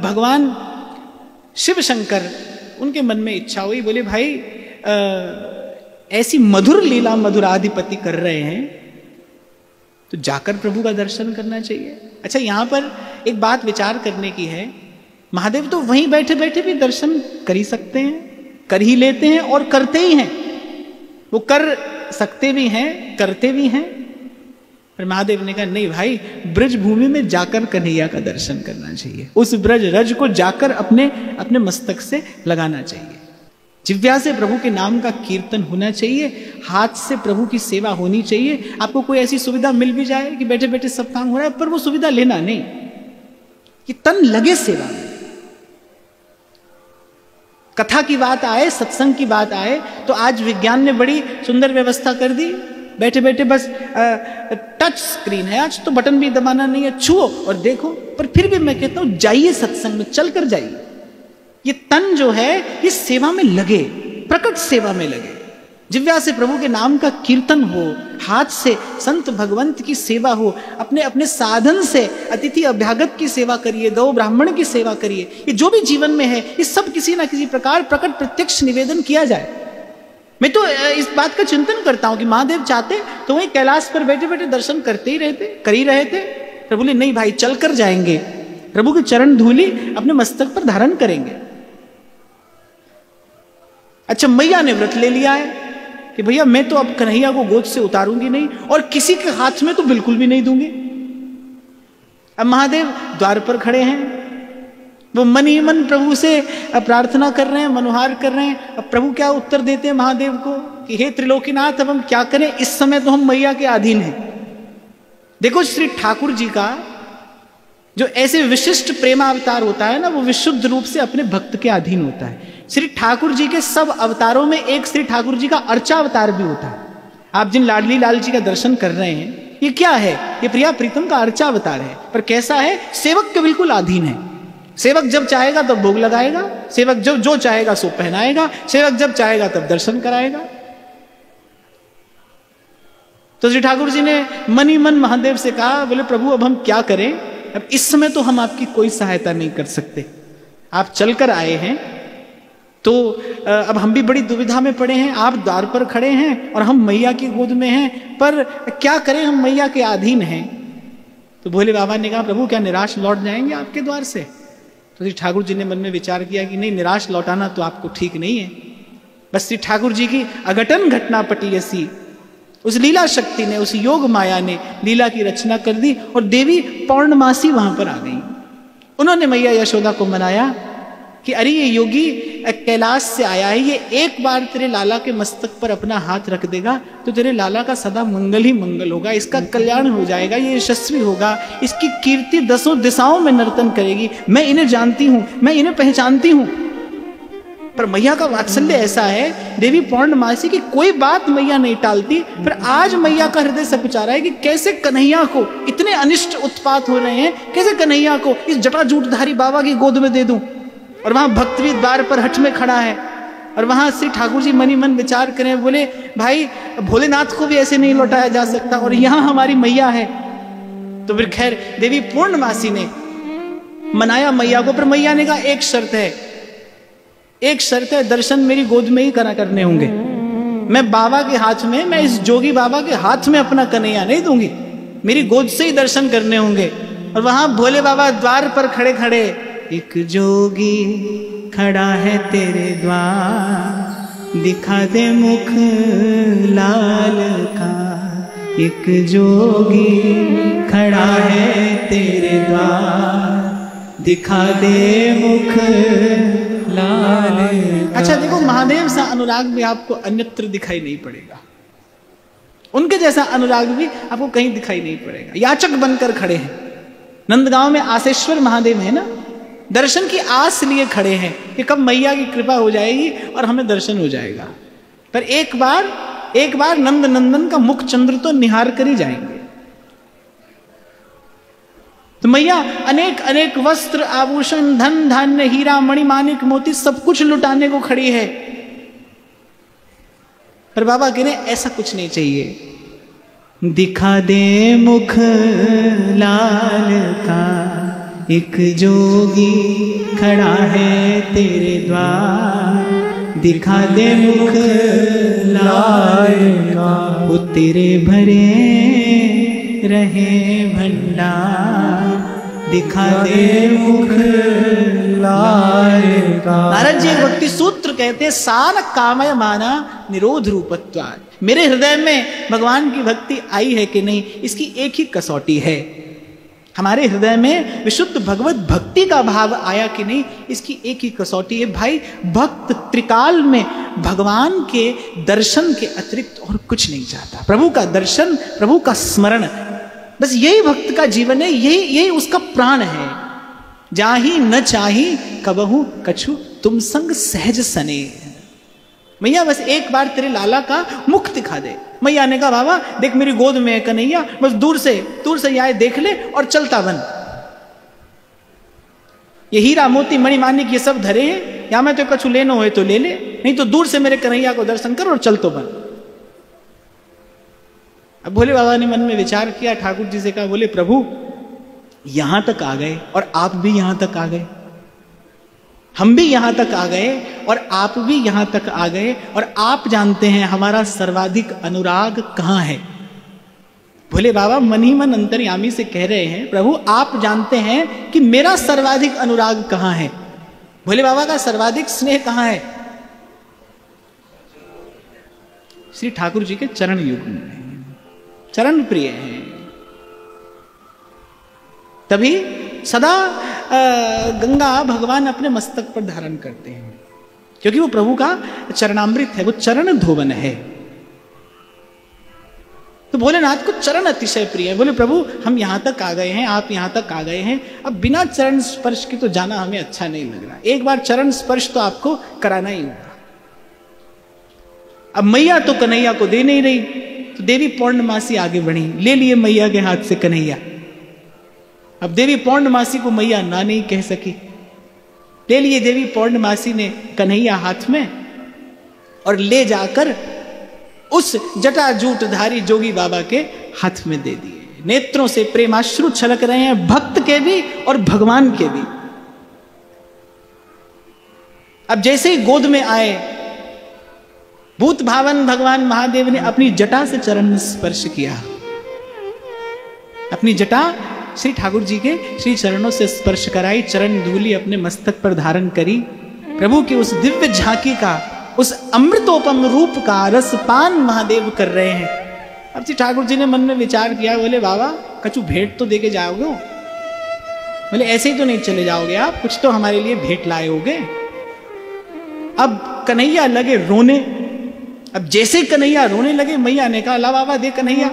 भगवान शिव शंकर, उनके मन में इच्छा हुई, बोले भाई ऐसी मधुर लीला मधुराधिपति कर रहे हैं तो जाकर प्रभु का दर्शन करना चाहिए। अच्छा, यहां पर एक बात विचार करने की है, महादेव तो वहीं बैठे बैठे भी दर्शन कर ही सकते हैं, कर ही लेते हैं और करते ही हैं। वो कर सकते भी हैं, करते भी हैं। पर महादेव ने कहा नहीं भाई, ब्रज भूमि में जाकर कन्हैया का दर्शन करना चाहिए, उस ब्रज रज को जाकर अपने अपने मस्तक से लगाना चाहिए। जिह्वा से प्रभु के नाम का कीर्तन होना चाहिए, हाथ से प्रभु की सेवा होनी चाहिए। आपको कोई ऐसी सुविधा मिल भी जाए कि बैठे बैठे सब काम हो रहा है, पर वो सुविधा लेना नहीं, कि तन लगे सेवा में। कथा की बात आए, सत्संग की बात आए, तो आज विज्ञान ने बड़ी सुंदर व्यवस्था कर दी। बैठे बैठे बस टच स्क्रीन है, आज तो बटन भी दबाना नहीं है, छुओ और देखो। पर फिर भी मैं कहता हूं जाइए सत्संग में, चल कर जाइए। ये तन जो है ये सेवा में लगे, प्रकट सेवा में लगे। जिह्वा से प्रभु के नाम का कीर्तन हो, हाथ से संत भगवंत की सेवा हो, अपने अपने साधन से अतिथि अभ्यागत की सेवा करिए, गौ ब्राह्मण की सेवा करिए। ये जो भी जीवन में है ये सब किसी ना किसी प्रकार प्रकट प्रत्यक्ष निवेदन किया जाए। मैं तो इस बात का चिंतन करता हूं कि महादेव चाहते तो वही कैलाश पर बैठे बैठे दर्शन करते ही रहते, कर ही रहे थे। प्रभु ने नहीं भाई, चल कर जाएंगे, प्रभु के चरण धूलि अपने मस्तक पर धारण करेंगे। अच्छा, मैया ने व्रत ले लिया है कि भैया मैं तो अब कन्हैया को गोद से उतारूंगी नहीं और किसी के हाथ में तो बिल्कुल भी नहीं दूंगी। अब महादेव द्वार पर खड़े हैं, वो मन ही मन प्रभु से प्रार्थना कर रहे हैं, मनोहार कर रहे हैं। अब प्रभु क्या उत्तर देते हैं महादेव को कि हे त्रिलोकीनाथ, अब हम क्या करें, इस समय तो हम मैया के अधीन हैं। देखो श्री ठाकुर जी का जो ऐसे विशिष्ट प्रेमावतार होता है ना, वो विशुद्ध रूप से अपने भक्त के अधीन होता है। श्री ठाकुर जी के सब अवतारों में एक श्री ठाकुर जी का अर्चा अवतार भी होता है। आप जिन लाडली लाल जी का दर्शन कर रहे हैं, ये क्या है, ये प्रिया प्रीतम का अर्चा अवतार है। पर कैसा है, सेवक के बिल्कुल अधीन है। सेवक जब चाहेगा तब भोग लगाएगा, सेवक जब जो चाहेगा सो पहनाएगा, सेवक जब चाहेगा तब दर्शन कराएगा। तो श्री ठाकुर जी ने मन ही मन महादेव से कहा, बोले प्रभु अब हम क्या करें, अब इस समय तो हम आपकी कोई सहायता नहीं कर सकते। आप चलकर आए हैं तो अब हम भी बड़ी दुविधा में पड़े हैं। आप द्वार पर खड़े हैं और हम मैया की गोद में हैं, पर क्या करें, हम मैया के अधीन हैं। तो भोले बाबा ने कहा, प्रभु क्या निराश लौट जाएंगे आपके द्वार से? तो श्री ठाकुर जी ने मन में विचार किया कि नहीं, निराश लौटाना तो आपको ठीक नहीं है। बस श्री ठाकुर जी की अघटन घटना पटी ऐसी, उस लीला शक्ति ने, उस योग माया ने लीला की रचना कर दी और देवी पौर्णमासी वहां पर आ गई। उन्होंने मैया यशोदा को मनाया कि अरे ये योगी कैलाश से आया है, ये एक बार तेरे लाला के मस्तक पर अपना हाथ रख देगा तो तेरे लाला का सदा मंगल ही मंगल होगा, इसका कल्याण हो जाएगा, ये यशस्वी होगा, इसकी कीर्ति 10 दिशाओं में नर्तन करेगी। मैं इन्हें जानती हूं, मैं इन्हें पहचानती हूं। पर मैया का वात्सल्य ऐसा है, देवी पौर्णमासी की कोई बात मैया नहीं टालती। पर आज मैया का हृदय सब कुछ आ रहा है कि कैसे कन्हैया को, इतने अनिष्ट उत्पात हो रहे हैं, कैसे कन्हैया को इस जटाजूटधारी बाबा की गोद में दे दूं। और वहां भक्त भी द्वार पर हट में खड़ा है और वहां श्री ठाकुर जी मनी मन विचार करें, बोले भाई भोलेनाथ को भी ऐसे नहीं लौटाया जा सकता और यहां हमारी मैया है। तो फिर खैर देवी पूर्णमासी ने मनाया मैया को, पर मैया ने कहा एक शर्त है, एक शर्त है, दर्शन मेरी गोद में ही करने होंगे। मैं बाबा के हाथ में, मैं इस जोगी बाबा के हाथ में अपना कन्हैया नहीं दूंगी, मेरी गोद से ही दर्शन करने होंगे। और वहां भोले बाबा द्वार पर खड़े खड़े, एक जोगी खड़ा है तेरे द्वार, दिखा दे मुख लाल का। एक जोगी खड़ा है तेरे द्वार, दिखा दे मुख लाल का। अच्छा देखो, महादेव सा अनुराग भी आपको अन्यत्र दिखाई नहीं पड़ेगा, उनके जैसा अनुराग भी आपको कहीं दिखाई नहीं पड़ेगा। याचक बनकर खड़े हैं। नंदगांव में आसेश्वर महादेव है ना, दर्शन की आस लिए खड़े हैं कि कब मैया की कृपा हो जाएगी और हमें दर्शन हो जाएगा। पर एक बार नंद नंदन का मुख चंद्र तो निहार कर ही जाएंगे। तो मैया अनेक अनेक वस्त्र आभूषण धन धान्य हीरा मणि माणिक मोती सब कुछ लुटाने को खड़ी है। पर बाबा कह रहे ऐसा कुछ नहीं चाहिए, दिखा दे मुख लाल का। एक जोगी खड़ा है तेरे द्वार, दिखा दे मुख लाएगा, वो तेरे भरे रहे भंडार, दिखा दे मुख लाएगा। नारद जी भक्ति सूत्र कहते हैं सान कामय माना निरोध रूपत्वात्। मेरे हृदय में भगवान की भक्ति आई है कि नहीं, इसकी एक ही कसौटी है। हमारे हृदय में विशुद्ध भगवत भक्ति का भाव आया कि नहीं, इसकी एक ही कसौटी है। भाई भक्त त्रिकाल में भगवान के दर्शन के अतिरिक्त और कुछ नहीं चाहता। प्रभु का दर्शन, प्रभु का स्मरण, बस यही भक्त का जीवन है, यही उसका प्राण है। जाही न चाही कबहू कछु तुम संग सहज सने। मैया बस एक बार तेरे लाला का मुख दिखा दे। मैया ने कहा बाबा देख मेरी गोद में है कन्हैया, बस दूर से आए देख ले और चलता बन। ये हीरा मोती मणिमाणिक ये सब धरे हैं, या मैं तो कछु लेनो है तो ले ले, नहीं तो दूर से मेरे कन्हैया को दर्शन कर और चल तो बन। अब भोले बाबा ने मन में विचार किया, ठाकुर जी से कहा, बोले प्रभु यहां तक आ गए और आप भी यहां तक आ गए, हम भी यहां तक आ गए और आप भी यहां तक आ गए, और आप जानते हैं हमारा सर्वाधिक अनुराग कहां है। भोले बाबा मन ही मन अंतर्यामी से कह रहे हैं, प्रभु आप जानते हैं कि मेरा सर्वाधिक अनुराग कहां है। भोले बाबा का सर्वाधिक स्नेह कहां है? श्री ठाकुर जी के चरण युग में, चरण प्रिय हैं। तभी सदा गंगा भगवान अपने मस्तक पर धारण करते हैं, क्योंकि वो प्रभु का चरणामृत है, वो चरण धोवन है। तो भोलेनाथ को चरण अतिशय प्रिय है। बोले प्रभु हम यहां तक आ गए हैं, आप यहां तक आ गए हैं, अब बिना चरण स्पर्श की तो जाना हमें अच्छा नहीं लग रहा, एक बार चरण स्पर्श तो आपको कराना ही होगा। अब मैया तो कन्हैया को दे नहीं रही, तो देवी पौर्णमासी आगे बढ़ी, ले लिए मैया के हाथ से कन्हैया। अब देवी पौर्णमासी को मैया ना नहीं कह सकी, ले लिए देवी पौर्णमासी ने कन्हैया हाथ में और ले जाकर उस जटाजूटधारी जोगी बाबा के हाथ में दे दिए। नेत्रों से प्रेमाश्रु छलक रहे हैं, भक्त के भी और भगवान के भी। अब जैसे ही गोद में आए, भूत भावन भगवान महादेव ने अपनी जटा से चरण स्पर्श किया, अपनी जटा श्री ठाकुर जी के श्री चरणों से स्पर्श कराई, चरण धूलि अपने मस्तक पर धारण करी। प्रभु की उस दिव्य झांकी का, उस अमृतोपम रूप का रसपान महादेव कर रहे हैं। अब श्री ठाकुर जी ने मन में विचार किया, बोले बाबा कछु भेंट तो देके जाओगे? बोले ऐसे ही तो नहीं चले जाओगे आप, कुछ तो हमारे लिए भेंट लाए होगे। अब कन्हैया लगे रोने। अब जैसे कन्हैया रोने लगे, मैया ने कहा ला बाबा दे कन्हैया।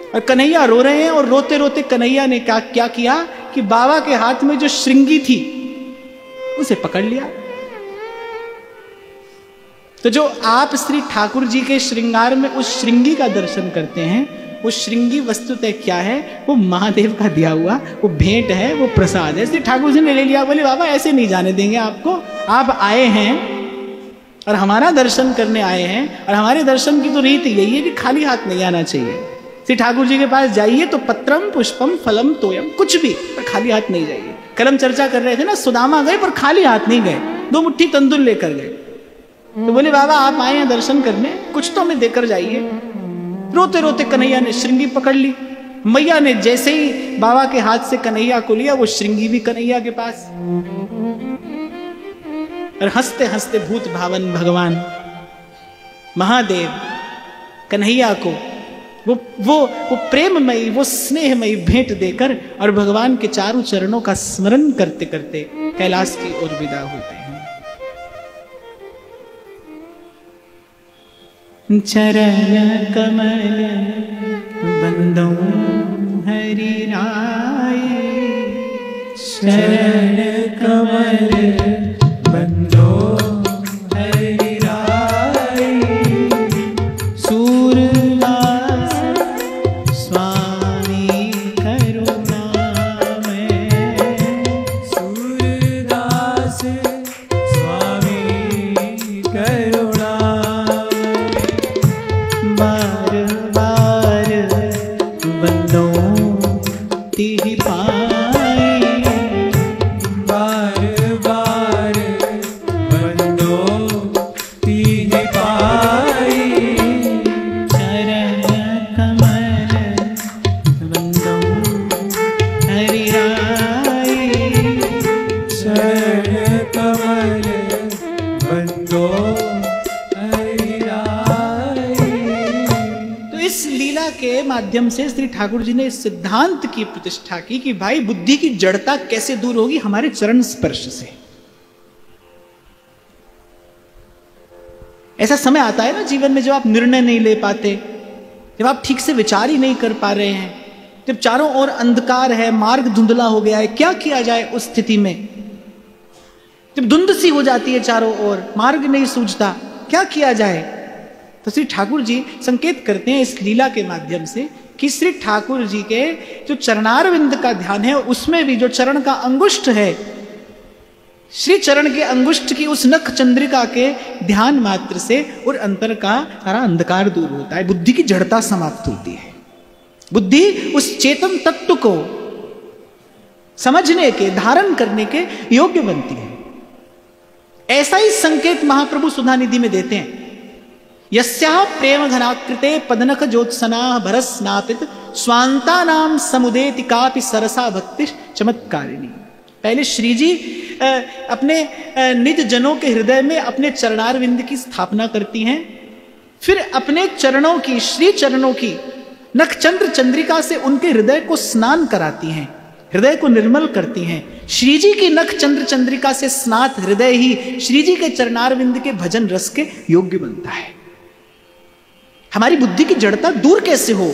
और कन्हैया रो रहे हैं, और रोते रोते कन्हैया ने क्या किया कि बाबा के हाथ में जो श्रृंगी थी उसे पकड़ लिया। तो जो आप श्री ठाकुर जी के श्रृंगार में उस श्रृंगी का दर्शन करते हैं, वो श्रृंगी वस्तुतः क्या है? वो महादेव का दिया हुआ वो भेंट है, वो प्रसाद है। श्री ठाकुर जी ने ले लिया। बोले बाबा ऐसे नहीं जाने देंगे आपको, आप आए हैं और हमारा दर्शन करने आए हैं, और हमारे दर्शन की तो रीत यही है कि खाली हाथ नहीं आना चाहिए। श्री ठाकुर जी के पास जाइए तो पत्रम पुष्पम फलम तोयम, कुछ भी, पर खाली हाथ नहीं जाइए। कल हम चर्चा कर रहे थे ना, सुदामा गए पर खाली हाथ नहीं गए, 2 मुट्ठी तंदुल लेकर गए। तो बोले बाबा आप आए हैं दर्शन करने, कुछ तो हमें देकर जाइए। रोते रोते कन्हैया ने श्रृंगी पकड़ ली। मैया ने जैसे ही बाबा के हाथ से कन्हैया को लिया, वो श्रृंगी भी कन्हैया के पास। और हंसते हंसते भूत भावन भगवान महादेव कन्हैया को वो प्रेममयी, वो स्नेहमयी भेंट देकर और भगवान के चारों चरणों का स्मरण करते करते कैलाश की ओर विदा होते हैं। चरण कमल बंदो हरि राय, चरण कमल बंदो हरि राय, सूरदास स्वामी करुणामय, सूरदास स्वामी करुणामय, बार बार बंदों तिहि पाए, माध्यम से श्री ठाकुर जी ने इस सिद्धांत की प्रतिष्ठा की कि भाई बुद्धि की जड़ता कैसे दूर होगी, हमारे चरण स्पर्श से। ऐसा समय आता है ना जीवन में जब आप निर्णय नहीं ले पाते, जब आप ठीक से विचार ही नहीं कर पा रहे हैं, जब चारों ओर अंधकार है, मार्ग धुंधला हो गया है, क्या किया जाए उस स्थिति में? जब धुंध सी हो जाती है चारों ओर, मार्ग नहीं सूझता, क्या किया जाए? तो श्री ठाकुर जी संकेत करते हैं इस लीला के माध्यम से कि श्री ठाकुर जी के जो चरणारविंद का ध्यान है, उसमें भी जो चरण का अंगुष्ठ है, श्री चरण के अंगुष्ठ की उस नख चंद्रिका के ध्यान मात्र से और अंतर का सारा अंधकार दूर होता है, बुद्धि की जड़ता समाप्त होती है, बुद्धि उस चेतन तत्व को समझने के, धारण करने के योग्य बनती है। ऐसा ही संकेत महाप्रभु सुधानिधि में देते हैं। यस्याः प्रेम घनाकृते पदनख ज्योत्सना भरस्नापित स्वांता नाम समुदेति कापि सरसा भक्ति चमत्कारिणी। पहले श्री जी अपने निज जनों के हृदय में अपने चरणारविंद की स्थापना करती हैं, फिर अपने चरणों की, श्री चरणों की नखचंद्र चंद्रिका से उनके हृदय को स्नान कराती हैं, हृदय को निर्मल करती हैं। श्री जी की नख चंद्र चंद्रिका से स्नात हृदय ही श्री जी के चरणारविंद के भजन रस के योग्य बनता है। हमारी बुद्धि की जड़ता दूर कैसे हो?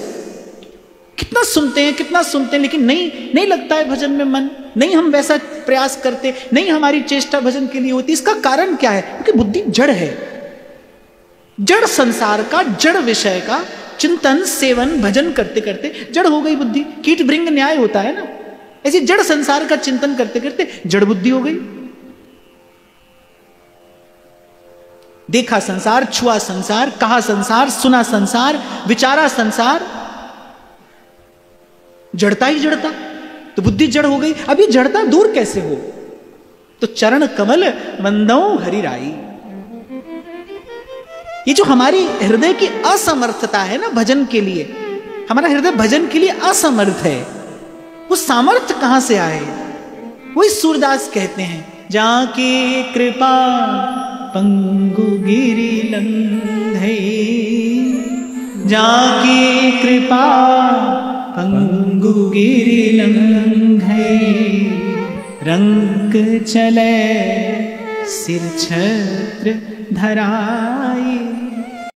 कितना सुनते हैं लेकिन नहीं लगता है भजन में मन, नहीं हम वैसा प्रयास करते, नहीं हमारी चेष्टा भजन के लिए होती। इसका कारण क्या है? क्योंकि बुद्धि जड़ है। जड़ संसार का, जड़ विषय का चिंतन, सेवन, भजन करते करते जड़ हो गई बुद्धि। कीट भृंग न्याय होता है ना, ऐसी जड़ संसार का चिंतन करते करते जड़ बुद्धि हो गई। देखा संसार, छुआ संसार, कहा संसार, सुना संसार, विचारा संसार, जड़ता ही जड़ता, तो बुद्धि जड़ हो गई। अब ये जड़ता दूर कैसे हो? तो चरण कमल वंदो हरिराई। ये जो हमारी हृदय की असमर्थता है ना भजन के लिए, हमारा हृदय भजन के लिए असमर्थ है, वो सामर्थ्य कहां से आए? वही सूरदास कहते हैं, जाकी कृपा पंगु गिरि लंघै, जाकी कृपा पंगु गिरि लंघै, रंक चले सिर छत्र धराई।